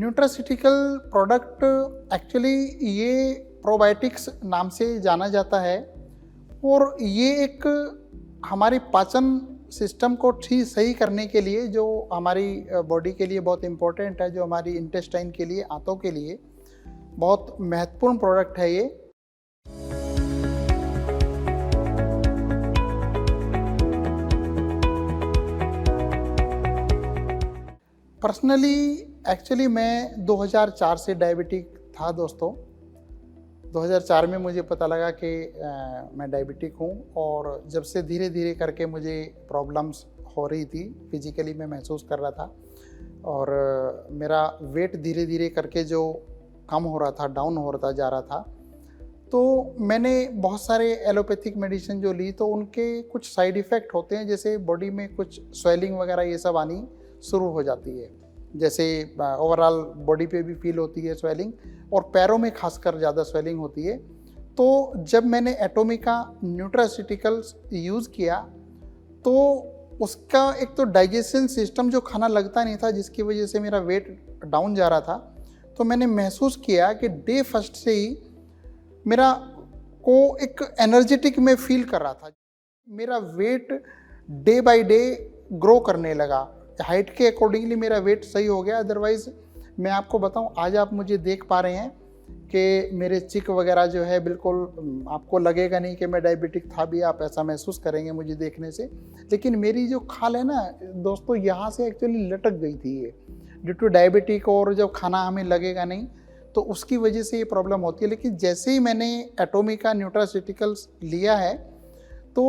Nutraceutical product actually ये probiotics नाम से जाना जाता है और ये एक हमारी पाचन सिस्टम को ठीक सही करने के लिए जो हमारी बॉडी के लिए बहुत इम्पोर्टेंट है, जो हमारी इंटेस्टाइन के लिए, आंतों के लिए बहुत महत्वपूर्ण प्रोडक्ट है ये। पर्सनली एक्चुअली मैं 2004 से डायबिटिक था दोस्तों। 2004 में मुझे पता लगा कि मैं डायबिटिक हूँ और जब से धीरे धीरे करके मुझे प्रॉब्लम्स हो रही थी, फिजिकली मैं महसूस कर रहा था और मेरा वेट धीरे धीरे करके जो कम हो रहा था, डाउन हो रहा था, जा रहा था। तो मैंने बहुत सारे एलोपैथिक मेडिसिन जो ली तो उनके कुछ साइड इफ़ेक्ट होते हैं, जैसे बॉडी में कुछ स्वेलिंग वगैरह ये सब आनी शुरू हो जाती है, जैसे ओवरऑल बॉडी पे भी फील होती है स्वेलिंग और पैरों में खासकर ज़्यादा स्वेलिंग होती है। तो जब मैंने एटोमिका न्यूट्रास्यूटिकल्स यूज़ किया तो उसका एक तो डाइजेशन सिस्टम जो खाना लगता नहीं था, जिसकी वजह से मेरा वेट डाउन जा रहा था, तो मैंने महसूस किया कि डे फर्स्ट से ही मेरा को एक एनर्जेटिक में फील कर रहा था। मेरा weight day by day grow करने लगा, हाइट के अकॉर्डिंगली मेरा वेट सही हो गया। अदरवाइज़ मैं आपको बताऊं, आज आप मुझे देख पा रहे हैं कि मेरे चिक वगैरह जो है बिल्कुल, आपको लगेगा नहीं कि मैं डायबिटिक था भी, आप ऐसा महसूस करेंगे मुझे देखने से। लेकिन मेरी जो खाल है ना दोस्तों, यहाँ से एक्चुअली लटक गई थी ये ड्यू टू डायबिटिक, और जब खाना हमें लगेगा नहीं तो उसकी वजह से ये प्रॉब्लम होती है। लेकिन जैसे ही मैंने एटोमिका न्यूट्रास्यूटिकल्स लिया है तो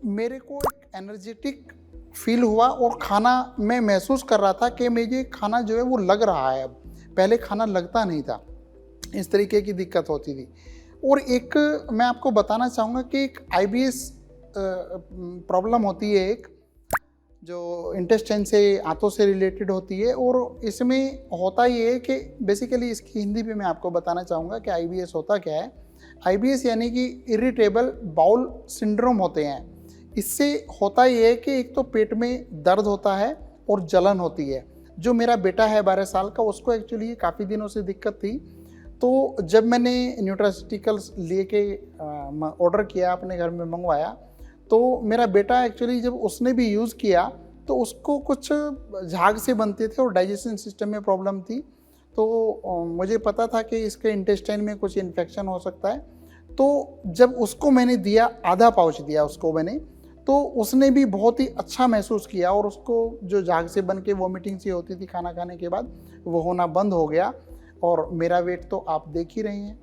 मेरे को एक एनर्जेटिक फील हुआ और खाना मैं महसूस कर रहा था कि मुझे खाना जो है वो लग रहा है। अब पहले खाना लगता नहीं था, इस तरीके की दिक्कत होती थी। और एक मैं आपको बताना चाहूँगा कि एक IBS प्रॉब्लम होती है, एक जो इंटेस्टाइन से, आंतों से रिलेटेड होती है। और इसमें होता ये है कि बेसिकली इसकी हिंदी में मैं आपको बताना चाहूँगा कि IBS होता क्या है। IBS यानी कि इरिटेबल बाउल सिंड्रोम होते हैं। इससे होता ये है कि एक तो पेट में दर्द होता है और जलन होती है। जो मेरा बेटा है 12 साल का, उसको एक्चुअली काफ़ी दिनों से दिक्कत थी। तो जब मैंने न्यूट्रास्यूटिकल्स लेके ऑर्डर किया, अपने घर में मंगवाया, तो मेरा बेटा एक्चुअली जब उसने भी यूज़ किया तो उसको कुछ झाग से बनते थे और डाइजेशन सिस्टम में प्रॉब्लम थी। तो मुझे पता था कि इसके इंटेस्टाइन में कुछ इन्फेक्शन हो सकता है। तो जब उसको मैंने दिया, आधा पाउच दिया उसको मैंने, तो उसने भी बहुत ही अच्छा महसूस किया और उसको जो झाग से बन के वॉमिटिंग सी होती थी खाना खाने के बाद, वो होना बंद हो गया। और मेरा वेट तो आप देख ही रहे हैं,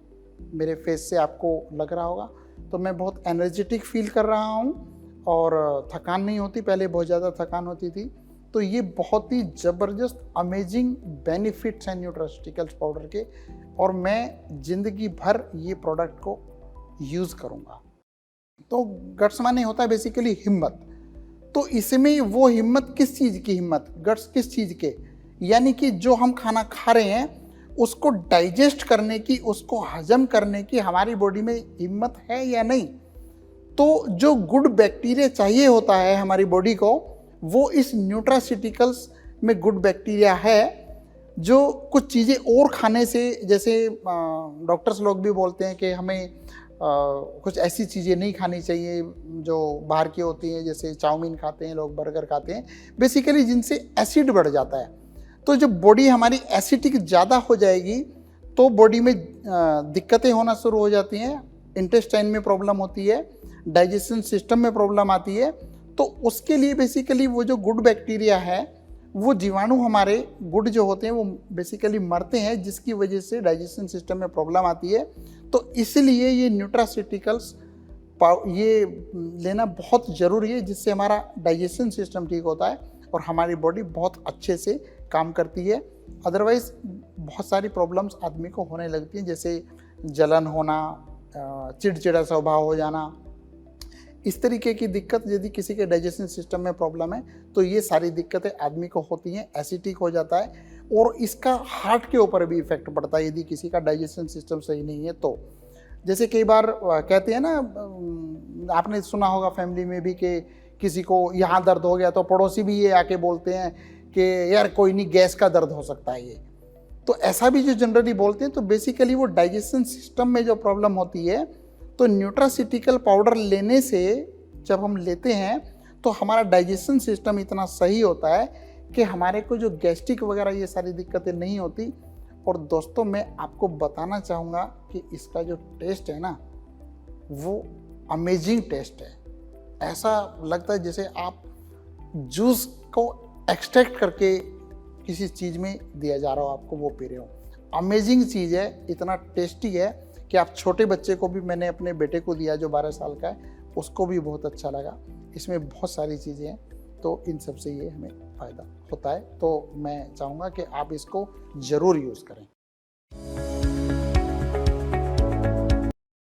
मेरे फेस से आपको लग रहा होगा। तो मैं बहुत एनर्जेटिक फील कर रहा हूँ और थकान नहीं होती, पहले बहुत ज़्यादा थकान होती थी। तो ये बहुत ही ज़बरदस्त अमेजिंग बेनिफिट्स हैं न्यूट्रास्यूटिकल्स पाउडर के, और मैं ज़िंदगी भर ये प्रोडक्ट को यूज़ करूँगा। तो गट्स माने होता है बेसिकली हिम्मत। तो इसमें वो हिम्मत किस चीज़ की हिम्मत, गट्स किस चीज़ के, यानी कि जो हम खाना खा रहे हैं उसको डाइजेस्ट करने की, उसको हजम करने की हमारी बॉडी में हिम्मत है या नहीं। तो जो गुड बैक्टीरिया चाहिए होता है हमारी बॉडी को, वो इस न्यूट्रास्यूटिकल्स में गुड बैक्टीरिया है। जो कुछ चीज़ें और खाने से, जैसे डॉक्टर्स लोग भी बोलते हैं कि हमें कुछ ऐसी चीज़ें नहीं खानी चाहिए जो बाहर की होती हैं, जैसे चाउमीन खाते हैं लोग, बर्गर खाते हैं, बेसिकली जिनसे एसिड बढ़ जाता है। तो जब बॉडी हमारी एसिडिक ज़्यादा हो जाएगी तो बॉडी में दिक्कतें होना शुरू हो जाती हैं, इंटेस्टाइन में प्रॉब्लम होती है, डाइजेशन सिस्टम में प्रॉब्लम आती है। तो उसके लिए बेसिकली वो जो गुड बैक्टीरिया है, वो जीवाणु हमारे गुड जो होते हैं वो बेसिकली मरते हैं, जिसकी वजह से डाइजेशन सिस्टम में प्रॉब्लम आती है। तो इसलिए ये न्यूट्रास्यूटिकल्स ये लेना बहुत ज़रूरी है, जिससे हमारा डाइजेशन सिस्टम ठीक होता है और हमारी बॉडी बहुत अच्छे से काम करती है। अदरवाइज़ बहुत सारी प्रॉब्लम्स आदमी को होने लगती हैं, जैसे जलन होना, चिड़चिड़ा स्वभाव हो जाना, इस तरीके की दिक्कत। यदि किसी के डाइजेशन सिस्टम में प्रॉब्लम है तो ये सारी दिक्कतें आदमी को होती हैं, एसिडिक हो जाता है और इसका हार्ट के ऊपर भी इफेक्ट पड़ता है यदि किसी का डाइजेशन सिस्टम सही नहीं है तो। जैसे कई बार कहते हैं ना, आपने सुना होगा फैमिली में भी कि किसी को यहाँ दर्द हो गया तो पड़ोसी भी ये आके बोलते हैं कि यार कोई नहीं, गैस का दर्द हो सकता है ये। तो ऐसा भी जो जनरली बोलते हैं, तो बेसिकली वो डाइजेशन सिस्टम में जो प्रॉब्लम होती है, तो न्यूट्रासिटिकल पाउडर लेने से जब हम लेते हैं तो हमारा डाइजेशन सिस्टम इतना सही होता है कि हमारे को जो गैस्ट्रिक वगैरह ये सारी दिक्कतें नहीं होती। और दोस्तों मैं आपको बताना चाहूँगा कि इसका जो टेस्ट है ना, वो अमेजिंग टेस्ट है। ऐसा लगता है जैसे आप जूस को एक्सट्रैक्ट करके किसी चीज़ में दिया जा रहा हो, आपको वो पी रहे हो। अमेजिंग चीज़ है, इतना टेस्टी है कि आप छोटे बच्चे को भी, मैंने अपने बेटे को दिया जो 12 साल का है, उसको भी बहुत अच्छा लगा। इसमें बहुत सारी चीज़ें हैं, तो इन सब से ये हमें फ़ायदा होता है। तो मैं चाहूँगा कि आप इसको ज़रूर यूज़ करें।